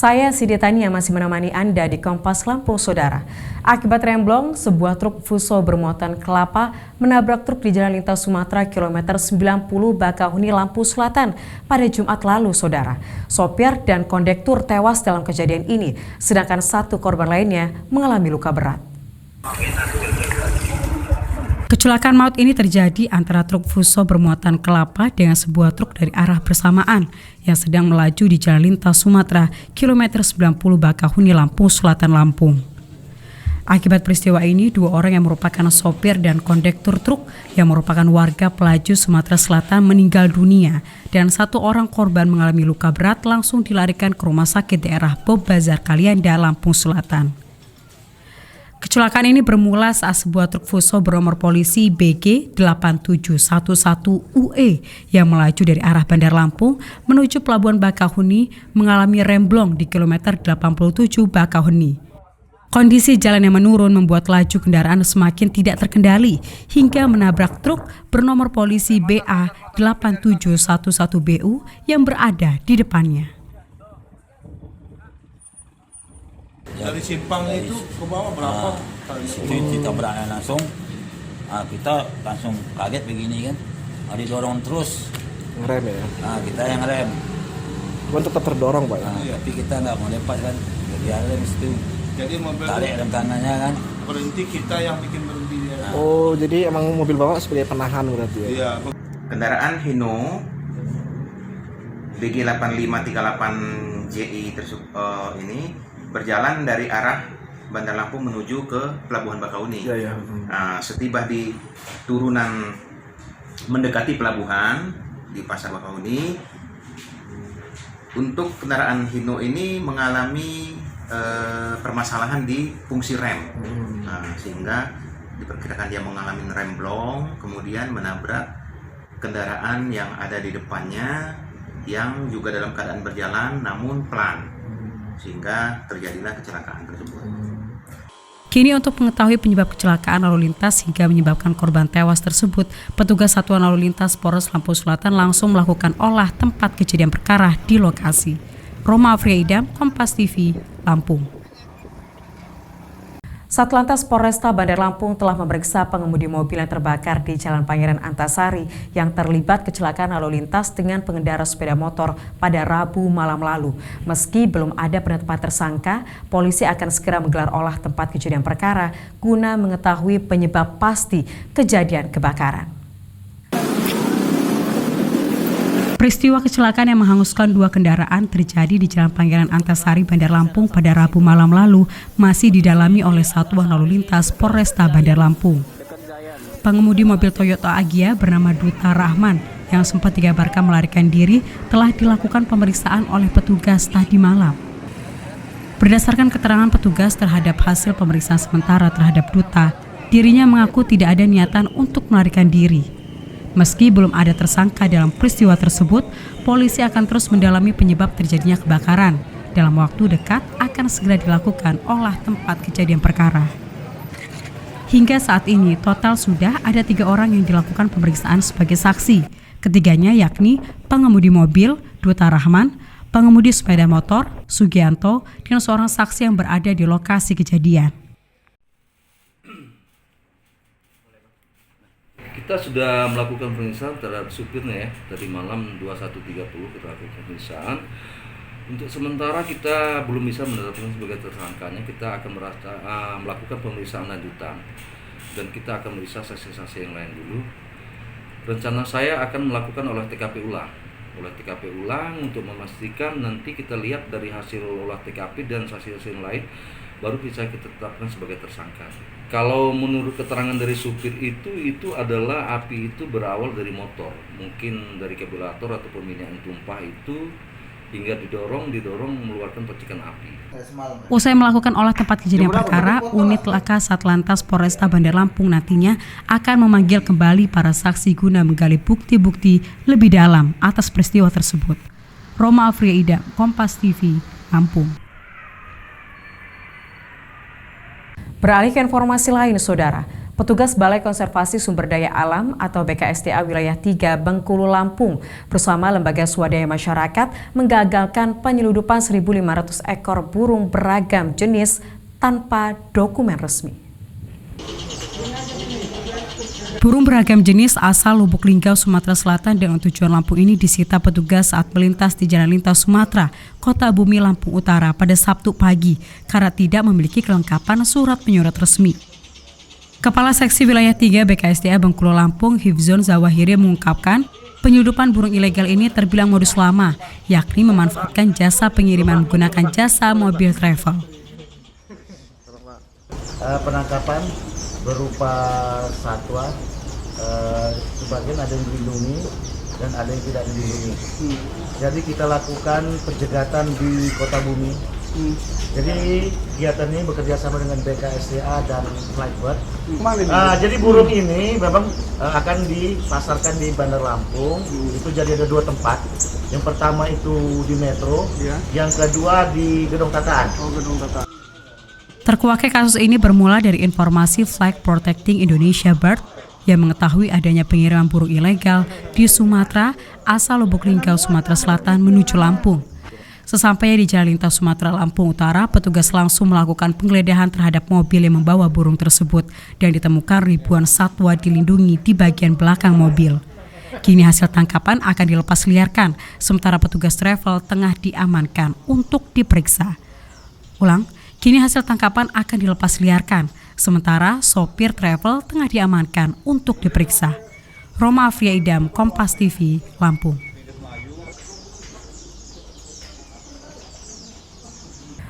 Saya Siti Tania masih menemani Anda di Kompas Lampung, Saudara. Akibat remblong, sebuah truk fuso bermuatan kelapa menabrak truk di Jalan Lintas Sumatera kilometer 90 Bakahuni, Lampung Selatan pada Jumat lalu, Saudara. Sopir dan kondektur tewas dalam kejadian ini, sedangkan satu korban lainnya mengalami luka berat. Kecelakaan maut ini terjadi antara truk fuso bermuatan kelapa dengan sebuah truk dari arah bersamaan yang sedang melaju di Jalan Lintas Sumatera kilometer 90 Bakahuni, Lampung Selatan, Lampung. Akibat peristiwa ini, dua orang yang merupakan sopir dan kondektur truk yang merupakan warga Pelaju Sumatera Selatan meninggal dunia dan satu orang korban mengalami luka berat langsung dilarikan ke rumah sakit daerah Bob Bazar Kalianda, Lampung Selatan. Kecelakaan ini bermula saat sebuah truk fuso bernomor polisi BG 8711UE yang melaju dari arah Bandar Lampung menuju Pelabuhan Bakahuni mengalami remblong di kilometer 87 Bakahuni. Kondisi jalan yang menurun membuat laju kendaraan semakin tidak terkendali hingga menabrak truk bernomor polisi BA 8711BU yang berada di depannya. Dari simpang itu ke bawah berapa? Kita berani langsung, kita langsung kaget begini kan, didorong terus. Ngerem ya? Kita yang ngerem. Cuman tetap terdorong Pak ya? Tapi kita nggak mau lepas kan, biar rem situ. Jadi mobil tarik rem kanannya kan. Berhenti, kita yang bikin berhenti ya. Oh, jadi emang mobil Bapak sebagai penahan berarti ya? Iya. Kendaraan Hino BG 8538JI ini berjalan dari arah Bandar Lampung menuju ke Pelabuhan Bakahuni. Iya. Setiba di turunan mendekati pelabuhan di Pasar Bakahuni, untuk kendaraan Hino ini mengalami permasalahan di fungsi rem, sehingga diperkirakan dia mengalami remblong, kemudian menabrak kendaraan yang ada di depannya yang juga dalam keadaan berjalan namun pelan, sehingga terjadilah kecelakaan tersebut. Kini untuk mengetahui penyebab kecelakaan lalu lintas hingga menyebabkan korban tewas tersebut, petugas Satuan Lalu Lintas Polres Lampung Selatan langsung melakukan olah tempat kejadian perkara di lokasi. Roma Afriaidam, Kompas TV, Lampung. Satlantas Polresta Bandar Lampung telah memeriksa pengemudi mobil yang terbakar di Jalan Pangeran Antasari yang terlibat kecelakaan lalu lintas dengan pengendara sepeda motor pada Rabu malam lalu. Meski belum ada penetapan tersangka, polisi akan segera menggelar olah tempat kejadian perkara guna mengetahui penyebab pasti kejadian kebakaran. Peristiwa kecelakaan yang menghanguskan dua kendaraan terjadi di Jalan Pangeran Antasari, Bandar Lampung pada Rabu malam lalu masih didalami oleh Satuan Lalu Lintas Polresta Bandar Lampung. Pengemudi mobil Toyota Agya bernama Duta Rahman yang sempat dikabarkan melarikan diri telah dilakukan pemeriksaan oleh petugas tadi malam. Berdasarkan keterangan petugas terhadap hasil pemeriksaan sementara terhadap Duta, dirinya mengaku tidak ada niatan untuk melarikan diri. Meski belum ada tersangka dalam peristiwa tersebut, polisi akan terus mendalami penyebab terjadinya kebakaran. Dalam waktu dekat akan segera dilakukan olah tempat kejadian perkara. Hingga saat ini total sudah ada 3 orang yang dilakukan pemeriksaan sebagai saksi. Ketiganya yakni pengemudi mobil, Duta Rahman, pengemudi sepeda motor, Sugianto, dan seorang saksi yang berada di lokasi kejadian. Kita sudah melakukan pemeriksaan terhadap supirnya ya, tadi malam 21.30 kita lakukan pemeriksaan. Untuk sementara kita belum bisa menetapkan sebagai tersangkanya, kita akan melakukan pemeriksaan lanjutan dan kita akan memeriksa saksi-saksi yang lain dulu. Rencana saya akan melakukan olah TKP ulang untuk memastikan nanti kita lihat dari hasil olah TKP dan saksi-saksi yang lain baru bisa kita tetapkan sebagai tersangka. Kalau menurut keterangan dari supir itu adalah api itu berawal dari motor, mungkin dari kaburator ataupun minyak yang tumpah itu hingga didorong mengeluarkan percikan api. Usai melakukan olah tempat kejadian perkara, unit laka Satlantas Polresta Bandar Lampung nantinya akan memanggil kembali para saksi guna menggali bukti-bukti lebih dalam atas peristiwa tersebut. Roma Afriaidam, Kompas TV, Lampung. Beralih ke informasi lain, Saudara. Petugas Balai Konservasi Sumber Daya Alam atau BKSDA Wilayah 3 Bengkulu Lampung bersama lembaga swadaya masyarakat menggagalkan penyeludupan 1.500 ekor burung beragam jenis tanpa dokumen resmi. Burung beragam jenis asal Lubuk Linggau, Sumatera Selatan dengan tujuan Lampung ini disita petugas saat melintas di Jalan Lintas Sumatera, Kota Bumi, Lampung Utara pada Sabtu pagi karena tidak memiliki kelengkapan surat menyurat resmi. Kepala Seksi Wilayah 3 BKSDA Bengkulu Lampung, Hifzon Zawahiri mengungkapkan, penyeludupan burung ilegal ini terbilang modus lama, yakni memanfaatkan jasa pengiriman menggunakan jasa mobil travel. Penangkapan berupa satwa, sebagian ada yang dilindungi dan ada yang tidak dilindungi. Jadi kita lakukan penjegatan di Kota Bumi. Jadi kegiatan ini bekerja sama dengan BKSDA dan Flightbird. Jadi burung ini memang akan dipasarkan di Bandar Lampung. Itu jadi ada 2 tempat. Yang pertama itu di Metro, yang kedua di Gedung Tataan. Terkuaknya kasus ini bermula dari informasi Flag Protecting Indonesia Bird yang mengetahui adanya pengiriman burung ilegal di Sumatera asal Lubuk Linggau, Sumatera Selatan menuju Lampung. Sesampainya di Jalan Lintas Sumatera, Lampung Utara, petugas langsung melakukan penggeledahan terhadap mobil yang membawa burung tersebut dan ditemukan ribuan satwa dilindungi di bagian belakang mobil. Kini hasil tangkapan akan dilepas liarkan, sementara petugas travel tengah diamankan untuk diperiksa. Kini hasil tangkapan akan dilepas liarkan, sementara sopir travel tengah diamankan untuk diperiksa. Roma Afria Idam, Kompas TV, Lampung.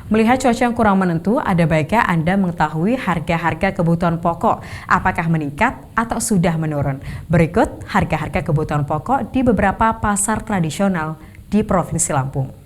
Melihat cuaca yang kurang menentu, ada baiknya Anda mengetahui harga-harga kebutuhan pokok, apakah meningkat atau sudah menurun. Berikut harga-harga kebutuhan pokok di beberapa pasar tradisional di Provinsi Lampung.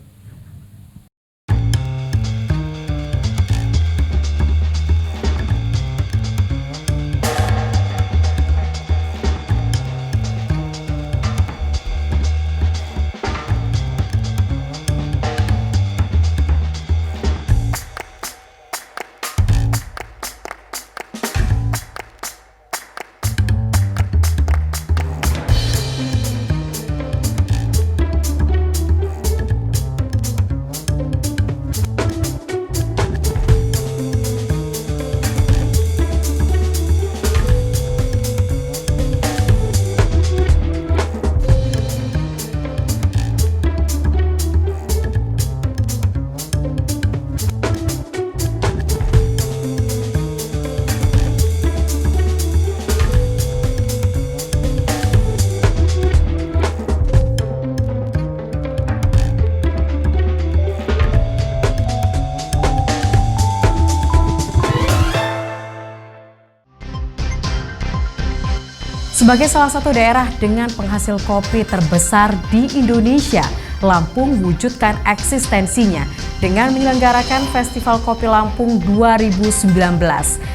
Sebagai salah satu daerah dengan penghasil kopi terbesar di Indonesia, Lampung wujudkan eksistensinya dengan menyelenggarakan Festival Kopi Lampung 2019.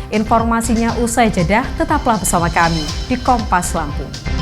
Informasinya usai jeda, tetaplah bersama kami di Kompas Lampung.